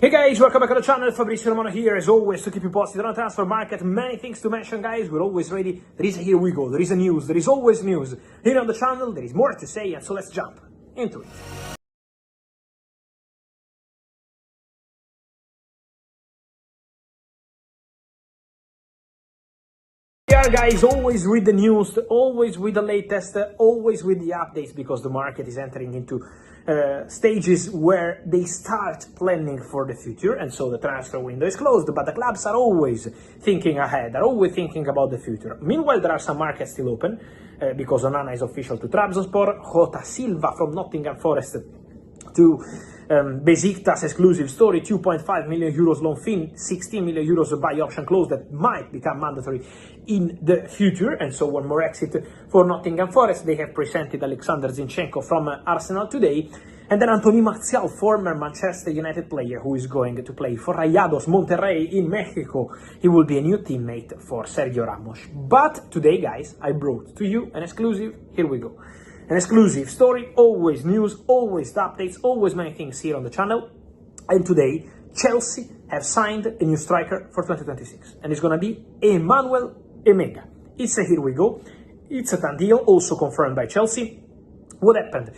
Hey guys, welcome back to the channel. Fabrizio Romano here, as always, to keep you posted on the transfer market. Many things to mention, guys. We're always ready. There is a here we go. There is a news. There is always news. Here on the channel, there is more to say, and so let's jump into it. Yeah, guys, always with the news, always with the latest, always with the updates, because the market is entering into stages where they start planning for the future, and so the transfer window is closed, but the clubs are always thinking ahead, are always thinking about the future. Meanwhile, there are some markets still open, because Onana is official to Trabzonspor, Hato Silva from Nottingham Forest to Besiktas exclusive story, 2.5 million euros loan fee, 16 million euros buy option clause that might become mandatory in the future, and so one more exit for Nottingham Forest. They have presented Alexander Zinchenko from Arsenal today, and then Anthony Martial, former Manchester United player who is going to play for Rayados Monterrey in Mexico. He will be a new teammate for Sergio Ramos. But today, guys, I brought to you an exclusive. Here we go. An exclusive story, always news, always updates, always many things here on the channel. And today, Chelsea have signed a new striker for 2026. And it's going to be Emmanuel Emega. It's a here we go. It's a done deal, also confirmed by Chelsea. What happened?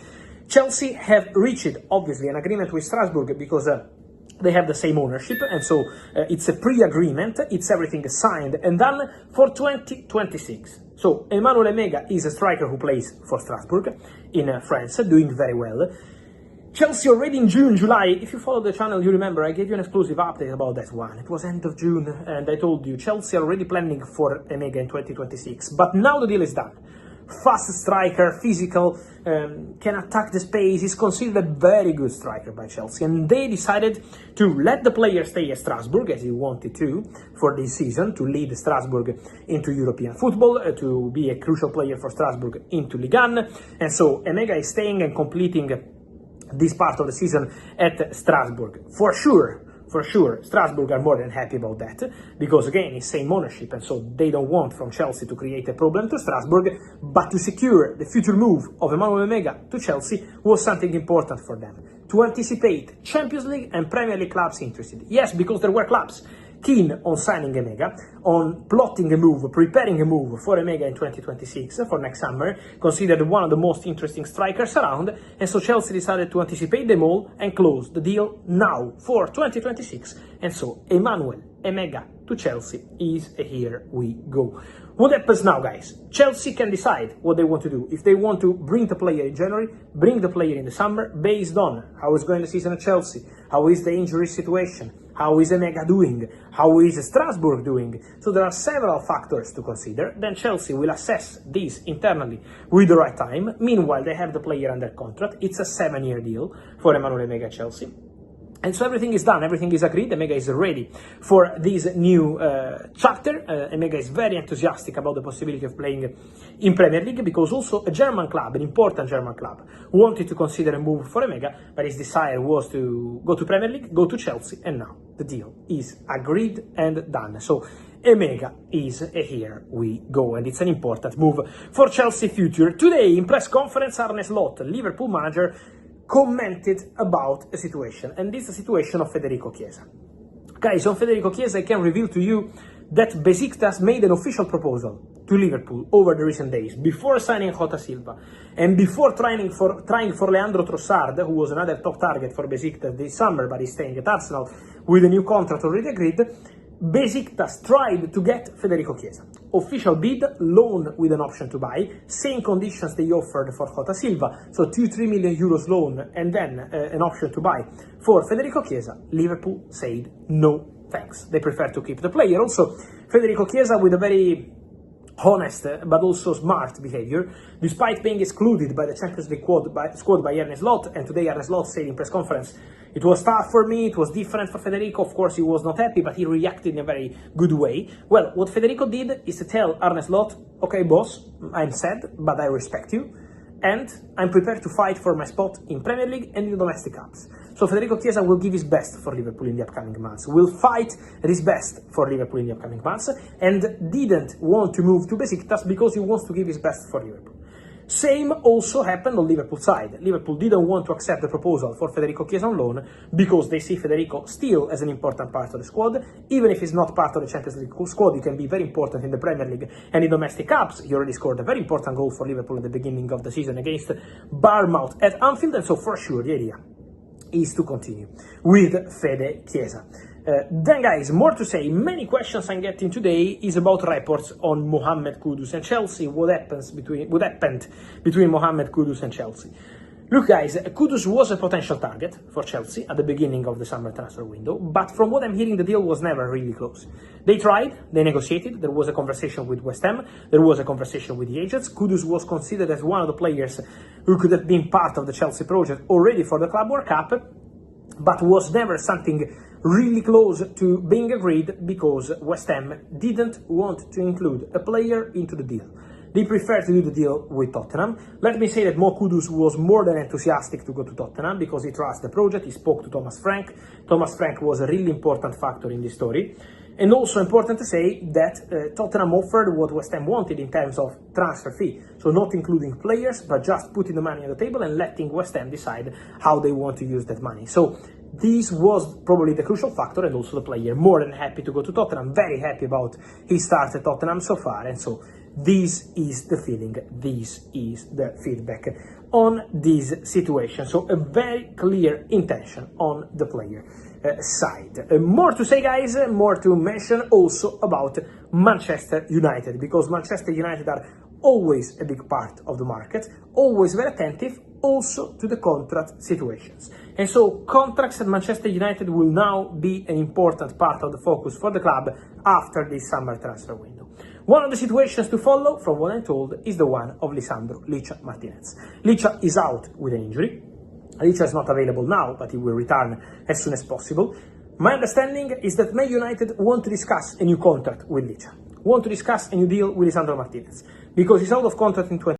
Chelsea have reached, obviously, an agreement with Strasbourg because they have the same ownership. And so it's a pre-agreement. It's everything signed and done for 2026. So, Emmanuel Emega is a striker who plays for Strasbourg in France, doing very well. Chelsea already in June, July, if you follow the channel, you remember I gave you an exclusive update about that one. It was end of June, and I told you Chelsea are already planning for Emega in 2026. But now the deal is done. Fast striker, physical, can attack the space, is considered a very good striker by Chelsea, and they decided to let the player stay at Strasbourg as he wanted to for this season, to lead Strasbourg into European football, to be a crucial player for Strasbourg into Ligue 1, and so Emega is staying and completing this part of the season at Strasbourg. For sure, Strasbourg are more than happy about that, because again, it's same ownership, and so they don't want from Chelsea to create a problem to Strasbourg, but to secure the future move of Emmanuel Emega to Chelsea was something important for them. To anticipate Champions League and Premier League clubs interested. Yes, because there were clubs keen on signing Emega, on plotting a move, preparing a move for Emega in 2026, for next summer, considered one of the most interesting strikers around, and so Chelsea decided to anticipate them all and close the deal now for 2026, and so Emmanuel Emega to Chelsea is a here we go. What happens now, guys? Chelsea can decide what they want to do. If they want to bring the player in January, bring the player in the summer, based on how is going the season at Chelsea, how is the injury situation, how is Emega doing, how is Strasbourg doing. So there are several factors to consider. Then Chelsea will assess these internally with the right time. Meanwhile, they have the player under contract. It's a 7-year deal for Emmanuel Emega at Chelsea. And so everything is done, everything is agreed, Emega is ready for this new chapter. Emega is very enthusiastic about the possibility of playing in Premier League, because also a German club, an important German club, wanted to consider a move for Emega, but his desire was to go to Premier League, go to Chelsea, and now the deal is agreed and done. So Emega is a here we go, and it's an important move for Chelsea future. Today, in press conference, Arne Slot, Liverpool manager, commented about a situation, and this is the situation of Federico Chiesa. Guys, on Federico Chiesa, I can reveal to you that Besiktas made an official proposal to Liverpool over the recent days, before signing Hato Silva, and before trying for Leandro Trossard, who was another top target for Besiktas this summer, but he's staying at Arsenal with a new contract already agreed. Besiktas tried to get Federico Chiesa. Official bid, loan with an option to buy, same conditions they offered for Hato Silva, so 2-3 million euros loan and then an option to buy for Federico Chiesa. Liverpool said no thanks. They prefer to keep the player. Also, Federico Chiesa with a very honest but also smart behavior, despite being excluded by the Champions League squad by Arne Slot, and today Arne Slot said in press conference, it was tough for me, it was different for Federico, of course he was not happy, but he reacted in a very good way. Well, what Federico did is to tell Arne Slot, okay boss, I'm sad, but I respect you, and I'm prepared to fight for my spot in Premier League and in domestic cups. So Federico Chiesa will give his best for Liverpool in the upcoming months, will fight his best for Liverpool in the upcoming months, and didn't want to move to Besiktas because he wants to give his best for Liverpool. Same also happened on Liverpool side. Liverpool didn't want to accept the proposal for Federico Chiesa on loan because they see Federico still as an important part of the squad. Even if he's not part of the Champions League squad, he can be very important in the Premier League and in domestic cups. He already scored a very important goal for Liverpool at the beginning of the season against Bournemouth at Anfield, and so for sure the idea is to continue with Fede Chiesa. Then guys, more to say. Many questions I'm getting today is about reports on Mohamed Kudus and Chelsea. What happened between Mohamed Kudus and Chelsea? Look guys, Kudus was a potential target for Chelsea at the beginning of the summer transfer window, but from what I'm hearing the deal was never really close. They tried, they negotiated, there was a conversation with West Ham, there was a conversation with the agents. Kudus was considered as one of the players who could have been part of the Chelsea project already for the Club World Cup, but was never something really close to being agreed because West Ham didn't want to include a player into the deal. They preferred to do the deal with Tottenham. Let me say that Mo Kudus was more than enthusiastic to go to Tottenham because he trusts the project. He spoke to Thomas Frank. Thomas Frank was a really important factor in this story. And also important to say that Tottenham offered what West Ham wanted in terms of transfer fee. So not including players, but just putting the money on the table and letting West Ham decide how they want to use that money. So this was probably the crucial factor, and also the player more than happy to go to Tottenham, very happy about his start at Tottenham so far, and so this is the feeling, this is the feedback on this situation. So a very clear intention on the player side. More to say guys, more to mention also about Manchester United, because Manchester United are always a big part of the market, always very attentive also to the contract situations. And so contracts at Manchester United will now be an important part of the focus for the club after this summer transfer window. One of the situations to follow, from what I'm told, is the one of Licha Martinez. Licha is out with an injury. Licha is not available now, but he will return as soon as possible. My understanding is that Man United want to discuss a new contract with Licha, want to discuss a new deal with Lisandro Martinez, because he's out of contract in